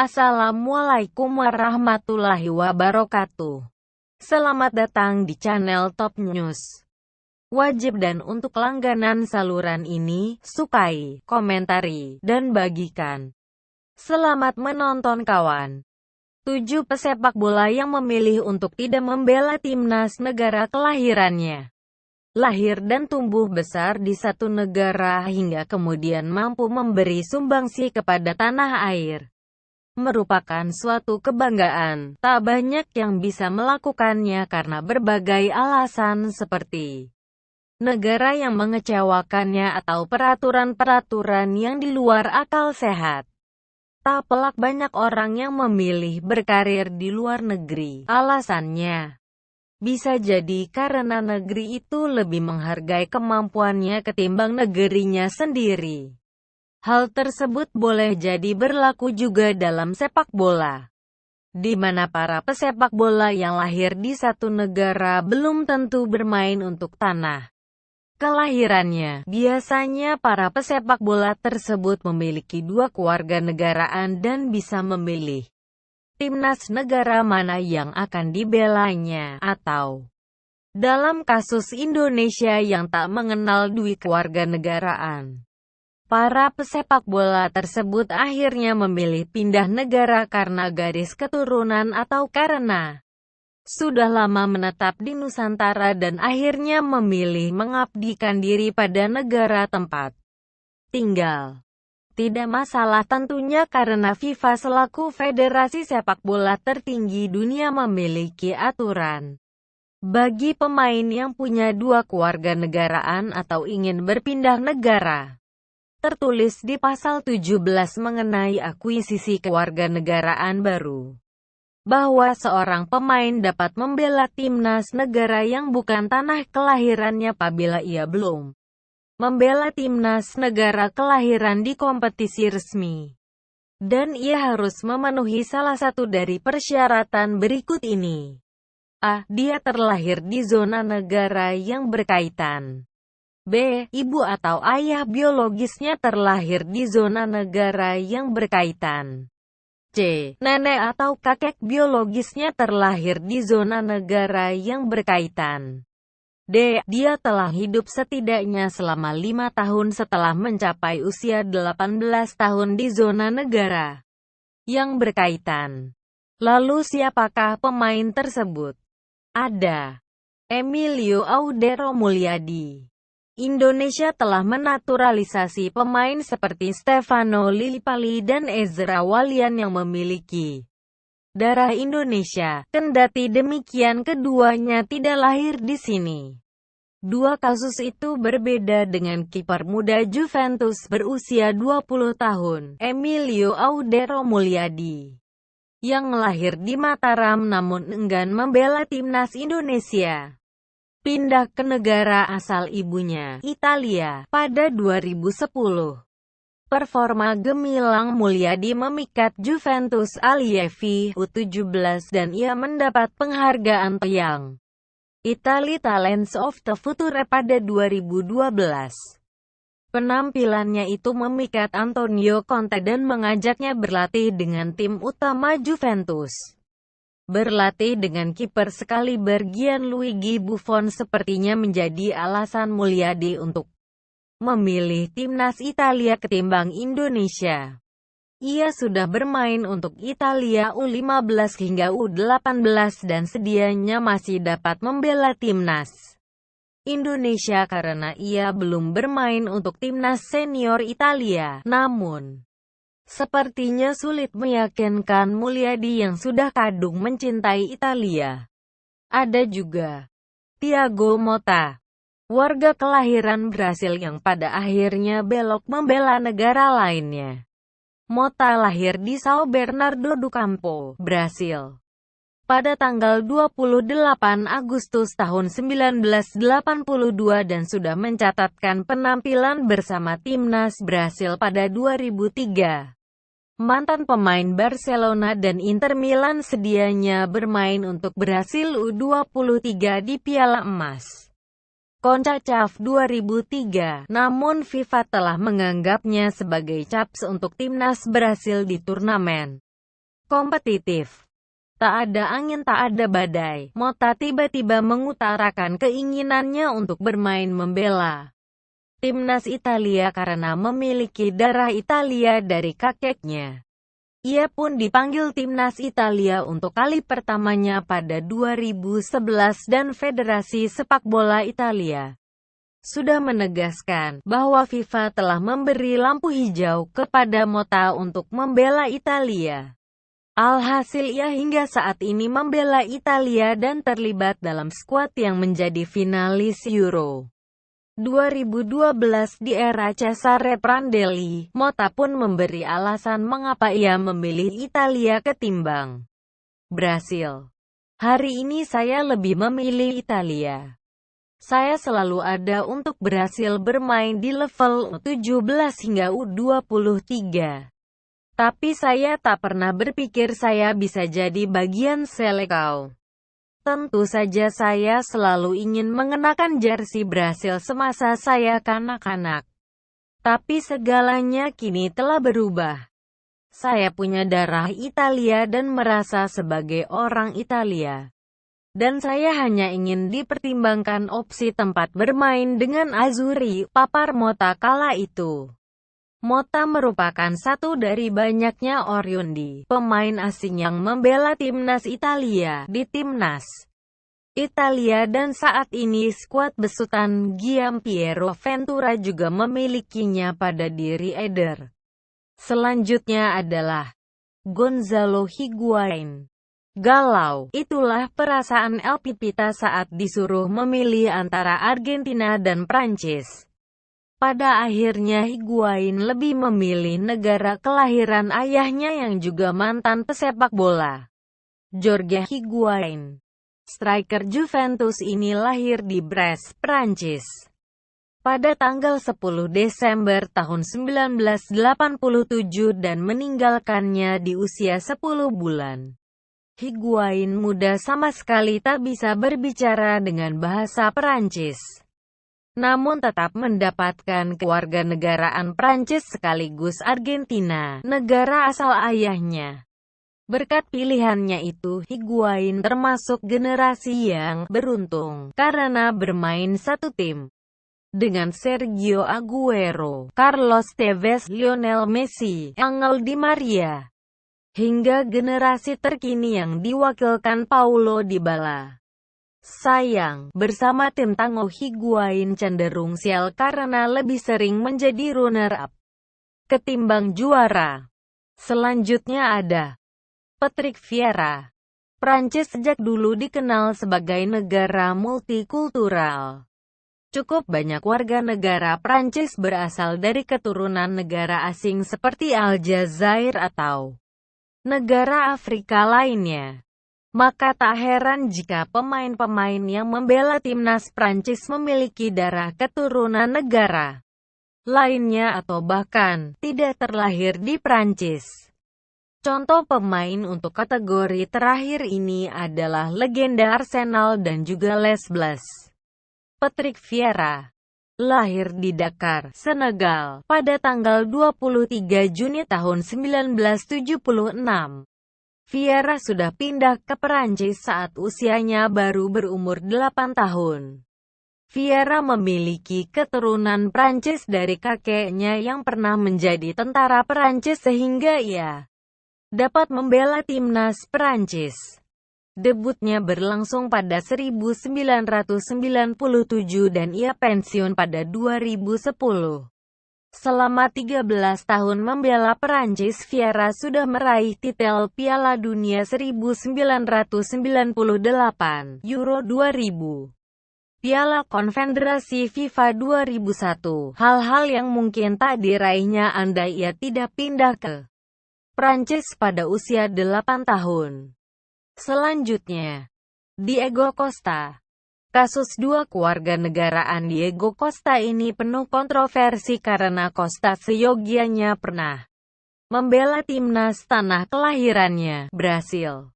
Assalamualaikum warahmatullahi wabarakatuh. Selamat datang di channel Top News. Wajib dan untuk langganan saluran ini, sukai, komentari, dan bagikan. Selamat menonton kawan. 7 pesepak bola yang memilih untuk tidak membela timnas negara kelahirannya. Lahir dan tumbuh besar di satu negara hingga kemudian mampu memberi sumbangsi kepada tanah air. Merupakan suatu kebanggaan. Tak banyak yang bisa melakukannya karena berbagai alasan seperti negara yang mengecewakannya atau peraturan-peraturan yang di luar akal sehat. Tak pelak banyak orang yang memilih berkarir di luar negeri. Alasannya bisa jadi karena negeri itu lebih menghargai kemampuannya ketimbang negerinya sendiri. Hal tersebut boleh jadi berlaku juga dalam sepak bola, di mana para pesepak bola yang lahir di satu negara belum tentu bermain untuk tanah kelahirannya. Biasanya para pesepak bola tersebut memiliki 2 kewarganegaraan dan bisa memilih timnas negara mana yang akan dibelanya, atau dalam kasus Indonesia yang tak mengenal 2 kewarganegaraan. Para pesepak bola tersebut akhirnya memilih pindah negara karena garis keturunan atau karena sudah lama menetap di Nusantara dan akhirnya memilih mengabdikan diri pada negara tempat tinggal. Tidak masalah tentunya karena FIFA selaku federasi sepak bola tertinggi dunia memiliki aturan bagi pemain yang punya 2 kewarganegaraan atau ingin berpindah negara. Tertulis di pasal 17 mengenai akuisisi kewarganegaraan baru, bahwa seorang pemain dapat membela timnas negara yang bukan tanah kelahirannya apabila ia belum membela timnas negara kelahiran di kompetisi resmi. Dan ia harus memenuhi salah satu dari persyaratan berikut ini. A. Dia terlahir di zona negara yang berkaitan. B. Ibu atau ayah biologisnya terlahir di zona negara yang berkaitan. C. Nenek atau kakek biologisnya terlahir di zona negara yang berkaitan. D. Dia telah hidup setidaknya selama 5 tahun setelah mencapai usia 18 tahun di zona negara yang berkaitan. Lalu siapakah pemain tersebut? Ada Emilio Audero Mulyadi. Indonesia telah menaturalisasi pemain seperti Stefano Lillipali dan Ezra Walian yang memiliki darah Indonesia, kendati demikian keduanya tidak lahir di sini. 2 kasus itu berbeda dengan kiper muda Juventus berusia 20 tahun, Emilio Audero Mulyadi, yang lahir di Mataram namun enggan membela timnas Indonesia. Pindah ke negara asal ibunya, Italia, pada 2010. Performa gemilang Mulyadi memikat Juventus Allievi U17 dan ia mendapat penghargaan Young Italy Talents of the Future pada 2012. Penampilannya itu memikat Antonio Conte dan mengajaknya berlatih dengan tim utama Juventus. Berlatih dengan kiper sekaliber Gianluigi Buffon sepertinya menjadi alasan Mulyadi untuk memilih timnas Italia ketimbang Indonesia. Ia sudah bermain untuk Italia U15 hingga U18 dan sedianya masih dapat membela timnas Indonesia karena ia belum bermain untuk timnas senior Italia. Namun sepertinya sulit meyakinkan Mulyadi yang sudah kadung mencintai Italia. Ada juga Thiago Motta, warga kelahiran Brasil yang pada akhirnya belok membela negara lainnya. Motta lahir di São Bernardo do Campo, Brasil, pada tanggal 28 Agustus tahun 1982 dan sudah mencatatkan penampilan bersama timnas Brasil pada 2003. Mantan pemain Barcelona dan Inter Milan sedianya bermain untuk Brasil U23 di Piala Emas CONCACAF 2003, namun FIFA telah menganggapnya sebagai caps untuk timnas Brasil di turnamen kompetitif. Tak ada angin tak ada badai, Motta tiba-tiba mengutarakan keinginannya untuk bermain membela timnas Italia karena memiliki darah Italia dari kakeknya. Ia pun dipanggil timnas Italia untuk kali pertamanya pada 2011 dan Federasi Sepak Bola Italia sudah menegaskan bahwa FIFA telah memberi lampu hijau kepada Motta untuk membela Italia. Alhasil ia hingga saat ini membela Italia dan terlibat dalam skuad yang menjadi finalis Euro 2012 di era Cesare Prandelli. Motta pun memberi alasan mengapa ia memilih Italia ketimbang Brasil. Hari ini saya lebih memilih Italia. Saya selalu ada untuk berhasil bermain di level U17 hingga U23. Tapi saya tak pernah berpikir saya bisa jadi bagian selekau. Tentu saja saya selalu ingin mengenakan jersey Brasil semasa saya kanak-kanak. Tapi segalanya kini telah berubah. Saya punya darah Italia dan merasa sebagai orang Italia. Dan saya hanya ingin dipertimbangkan opsi tempat bermain dengan Azzurri, papar Motta kala itu. Motta merupakan satu dari banyaknya Oriundi, pemain asing yang membela timnas Italia di timnas Italia dan saat ini skuad besutan Giampiero Ventura juga memilikinya pada diri Eder. Selanjutnya adalah Gonzalo Higuain. Galau, itulah perasaan El Pipita saat disuruh memilih antara Argentina dan Prancis. Pada akhirnya Higuain lebih memilih negara kelahiran ayahnya yang juga mantan pesepak bola. Jorge Higuain, striker Juventus ini lahir di Brest, Prancis pada tanggal 10 Desember tahun 1987 dan meninggalkannya di usia 10 bulan. Higuain muda sama sekali tak bisa berbicara dengan bahasa Perancis. Namun tetap mendapatkan kewarganegaraan Prancis sekaligus Argentina, negara asal ayahnya. Berkat pilihannya itu, Higuain termasuk generasi yang beruntung, karena bermain satu tim dengan Sergio Aguero, Carlos Tevez, Lionel Messi, Angel Di Maria, hingga generasi terkini yang diwakilkan Paulo Dybala. Sayang, bersama tim tangguh Higuain cenderung sial karena lebih sering menjadi runner-up ketimbang juara. Selanjutnya ada Patrick Vieira. Prancis sejak dulu dikenal sebagai negara multikultural. Cukup banyak warga negara Prancis berasal dari keturunan negara asing seperti Aljazair atau negara Afrika lainnya. Maka tak heran jika pemain-pemain yang membela timnas Prancis memiliki darah keturunan negara lainnya atau bahkan tidak terlahir di Prancis. Contoh pemain untuk kategori terakhir ini adalah legenda Arsenal dan juga Les Bleus. Patrick Vieira lahir di Dakar, Senegal, pada tanggal 23 Juni tahun 1976. Vieira sudah pindah ke Perancis saat usianya baru berumur 8 tahun. Vieira memiliki keturunan Prancis dari kakeknya yang pernah menjadi tentara Perancis sehingga ia dapat membela timnas Perancis. Debutnya berlangsung pada 1997 dan ia pensiun pada 2010. Selama 13 tahun membela Perancis, Vieira sudah meraih titel Piala Dunia 1998, Euro 2000, Piala Konfederasi FIFA 2001, hal-hal yang mungkin tak diraihnya andai ia tidak pindah ke Prancis pada usia 8 tahun. Selanjutnya, Diego Costa. Kasus dua kewarganegaraan Diego Costa ini penuh kontroversi karena Costa seyogianya pernah membela timnas tanah kelahirannya, Brasil,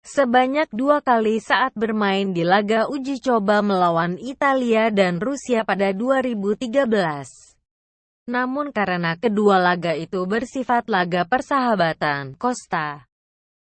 sebanyak 2 kali saat bermain di laga uji coba melawan Italia dan Rusia pada 2013. Namun karena kedua laga itu bersifat laga persahabatan, Costa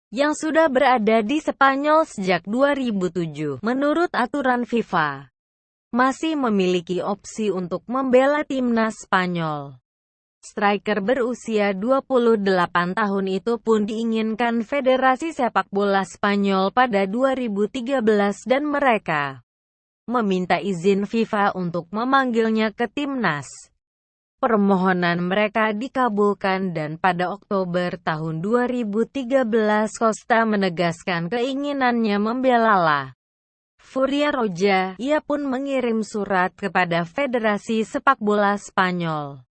yang sudah berada di Spanyol sejak 2007. Menurut aturan FIFA, masih memiliki opsi untuk membela timnas Spanyol. Striker berusia 28 tahun itu pun diinginkan Federasi Sepak Bola Spanyol pada 2013 dan mereka meminta izin FIFA untuk memanggilnya ke timnas. Permohonan mereka dikabulkan dan pada Oktober tahun 2013 Costa menegaskan keinginannya membela La Furia Roja. Ia pun mengirim surat kepada Federasi Sepak Bola Spanyol.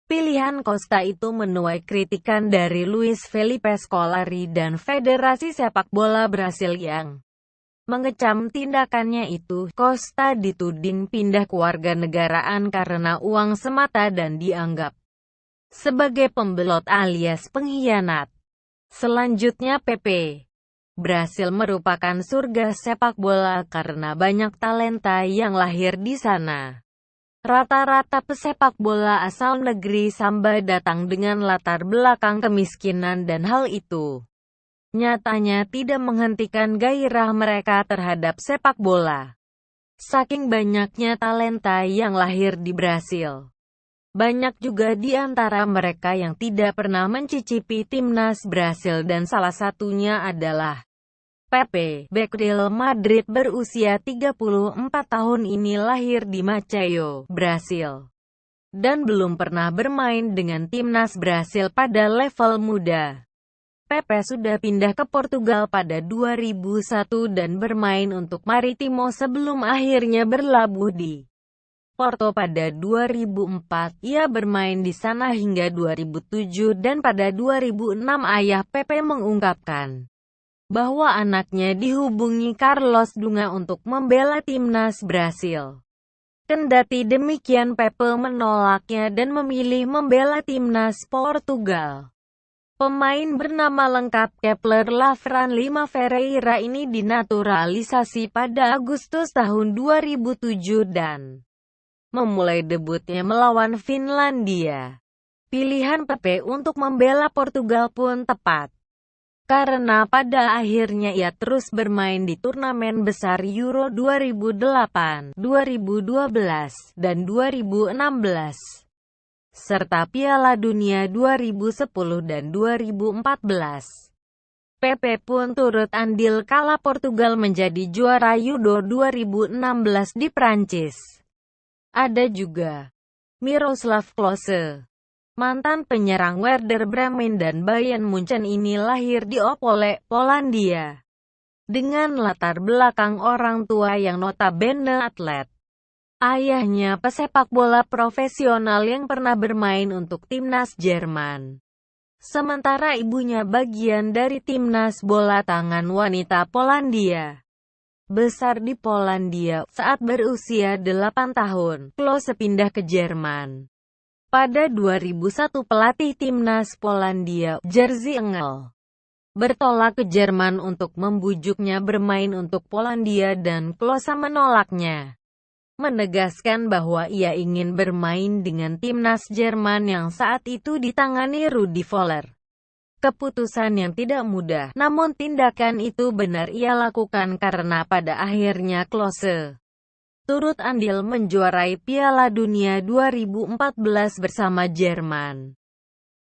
Pilihan Costa itu menuai kritikan dari Luis Felipe Scolari dan Federasi Sepak Bola Brasil yang mengecam tindakannya itu. Costa dituding pindah kewarganegaraan karena uang semata dan dianggap sebagai pembelot alias pengkhianat. Selanjutnya PP Brasil merupakan surga sepak bola karena banyak talenta yang lahir di sana. Rata-rata pesepak bola asal negeri Samba datang dengan latar belakang kemiskinan dan hal itu nyatanya tidak menghentikan gairah mereka terhadap sepak bola. Saking banyaknya talenta yang lahir di Brasil, banyak juga di antara mereka yang tidak pernah mencicipi timnas Brasil dan salah satunya adalah Pepe, bek Real Madrid berusia 34 tahun ini lahir di Maceió, Brasil, dan belum pernah bermain dengan timnas Brasil pada level muda. Pepe sudah pindah ke Portugal pada 2001 dan bermain untuk Maritimo sebelum akhirnya berlabuh di Porto pada 2004. Ia bermain di sana hingga 2007 dan pada 2006 ayah Pepe mengungkapkan bahwa anaknya dihubungi Carlos Dunga untuk membela timnas Brasil. Kendati demikian Pepe menolaknya dan memilih membela timnas Portugal. Pemain bernama lengkap Kepler Lavran Lima Ferreira ini dinaturalisasi pada Agustus tahun 2007 dan memulai debutnya melawan Finlandia. Pilihan Pepe untuk membela Portugal pun tepat, karena pada akhirnya ia terus bermain di turnamen besar Euro 2008, 2012, dan 2016, serta Piala Dunia 2010 dan 2014. Pepe pun turut andil kala Portugal menjadi juara Euro 2016 di Prancis. Ada juga Miroslav Klose, mantan penyerang Werder Bremen dan Bayern Munchen ini lahir di Opole, Polandia, dengan latar belakang orang tua yang notabene atlet. Ayahnya pesepak bola profesional yang pernah bermain untuk timnas Jerman, sementara ibunya bagian dari timnas bola tangan wanita Polandia. Besar di Polandia, saat berusia 8 tahun, Klose pindah ke Jerman. Pada 2001 pelatih timnas Polandia, Jerzy Engel, bertolak ke Jerman untuk membujuknya bermain untuk Polandia dan Klose menolaknya, menegaskan bahwa ia ingin bermain dengan timnas Jerman yang saat itu ditangani Rudi Völler. Keputusan yang tidak mudah, namun tindakan itu benar ia lakukan karena pada akhirnya Klose turut andil menjuarai Piala Dunia 2014 bersama Jerman.